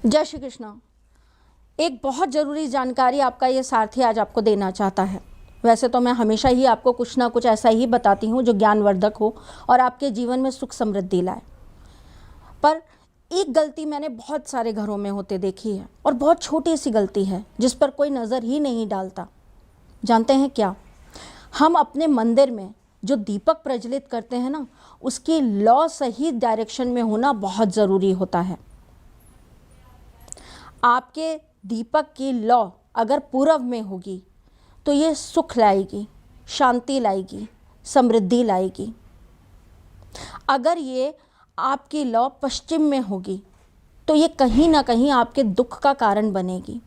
जय श्री कृष्ण। एक बहुत ज़रूरी जानकारी आपका ये सारथी आज आपको देना चाहता है। वैसे तो मैं हमेशा ही आपको कुछ ना कुछ ऐसा ही बताती हूँ जो ज्ञानवर्धक हो और आपके जीवन में सुख समृद्धि लाए, पर एक गलती मैंने बहुत सारे घरों में होते देखी है और बहुत छोटी सी गलती है जिस पर कोई नज़र ही नहीं डालता। जानते हैं क्या? हम अपने मंदिर में जो दीपक प्रज्वलित करते हैं ना, उसकी लौ सही डायरेक्शन में होना बहुत ज़रूरी होता है। आपके दीपक की लौ अगर पूरब में होगी तो ये सुख लाएगी, शांति लाएगी, समृद्धि लाएगी। अगर ये आपकी लौ पश्चिम में होगी तो ये कहीं ना कहीं आपके दुख का कारण बनेगी।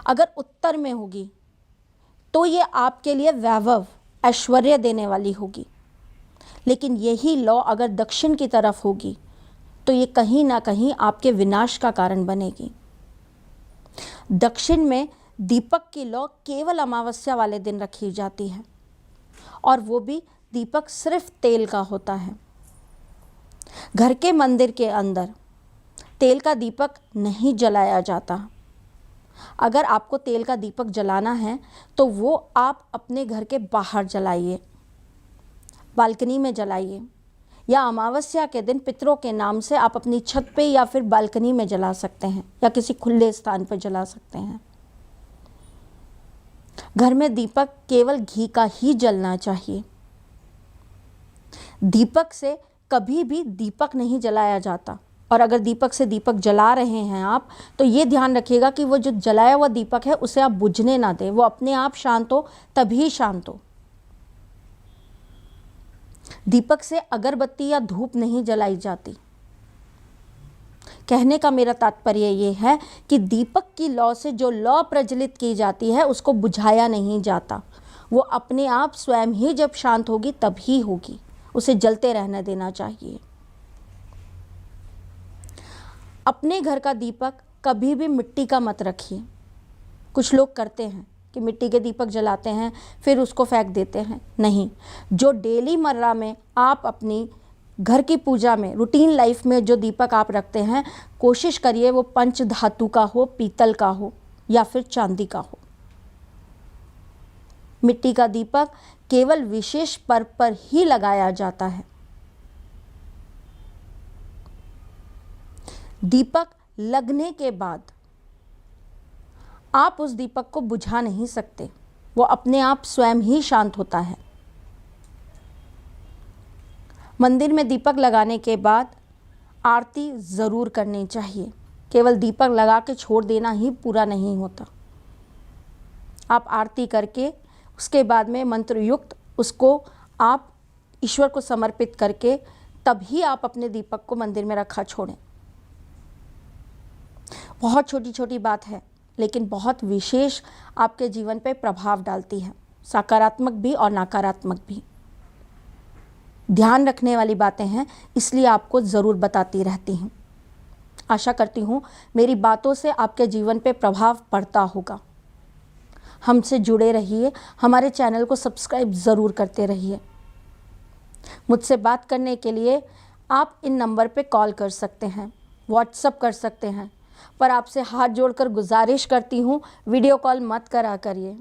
अगर उत्तर में होगी तो ये आपके लिए वैभव, ऐश्वर्य देने वाली होगी। लेकिन यही लौ अगर दक्षिण की तरफ होगी तो ये कहीं ना कहीं आपके विनाश का कारण बनेगी। दक्षिण में दीपक की लौ केवल अमावस्या वाले दिन रखी जाती है और वो भी दीपक सिर्फ तेल का होता है। घर के मंदिर के अंदर तेल का दीपक नहीं जलाया जाता। अगर आपको तेल का दीपक जलाना है तो वो आप अपने घर के बाहर जलाइए, बालकनी में जलाइए, या अमावस्या के दिन पितरों के नाम से आप अपनी छत पे या फिर बालकनी में जला सकते हैं या किसी खुले स्थान पर जला सकते हैं। घर में दीपक केवल घी का ही जलना चाहिए। दीपक से कभी भी दीपक नहीं जलाया जाता, और अगर दीपक से दीपक जला रहे हैं आप तो ये ध्यान रखिएगा कि वो जो जलाया हुआ दीपक है उसे आप बुझने ना दें। वो अपने आप शांत हो तभी शांत हो। दीपक से अगरबत्ती या धूप नहीं जलाई जाती। कहने का मेरा तात्पर्य ये है कि दीपक की लौ से जो लौ प्रज्वलित की जाती है उसको बुझाया नहीं जाता। वो अपने आप स्वयं ही जब शांत होगी तभी होगी, उसे जलते रहने देना चाहिए। अपने घर का दीपक कभी भी मिट्टी का मत रखिए। कुछ लोग करते हैं कि मिट्टी के दीपक जलाते हैं फिर उसको फेंक देते हैं। नहीं, जो डेली मर्रा में आप अपनी घर की पूजा में, रूटीन लाइफ में जो दीपक आप रखते हैं, कोशिश करिए वो पंच धातु का हो, पीतल का हो या फिर चांदी का हो। मिट्टी का दीपक केवल विशेष पर्व पर ही लगाया जाता है। दीपक लगने के बाद आप उस दीपक को बुझा नहीं सकते, वो अपने आप स्वयं ही शांत होता है। मंदिर में दीपक लगाने के बाद आरती ज़रूर करनी चाहिए। केवल दीपक लगा के छोड़ देना ही पूरा नहीं होता। आप आरती करके उसके बाद में मंत्रयुक्त उसको आप ईश्वर को समर्पित करके तभी आप अपने दीपक को मंदिर में रखा छोड़ें। बहुत छोटी छोटी बात है लेकिन बहुत विशेष आपके जीवन पे प्रभाव डालती है, सकारात्मक भी और नकारात्मक भी। ध्यान रखने वाली बातें हैं, इसलिए आपको ज़रूर बताती रहती हूँ। आशा करती हूँ मेरी बातों से आपके जीवन पे प्रभाव पड़ता होगा। हमसे जुड़े रहिए, हमारे चैनल को सब्सक्राइब ज़रूर करते रहिए। मुझसे बात करने के लिए आप इन नंबर पे कॉल कर सकते हैं, व्हाट्सअप कर सकते हैं, पर आपसे हाथ जोड़कर गुजारिश करती हूँ वीडियो कॉल मत करा करिए।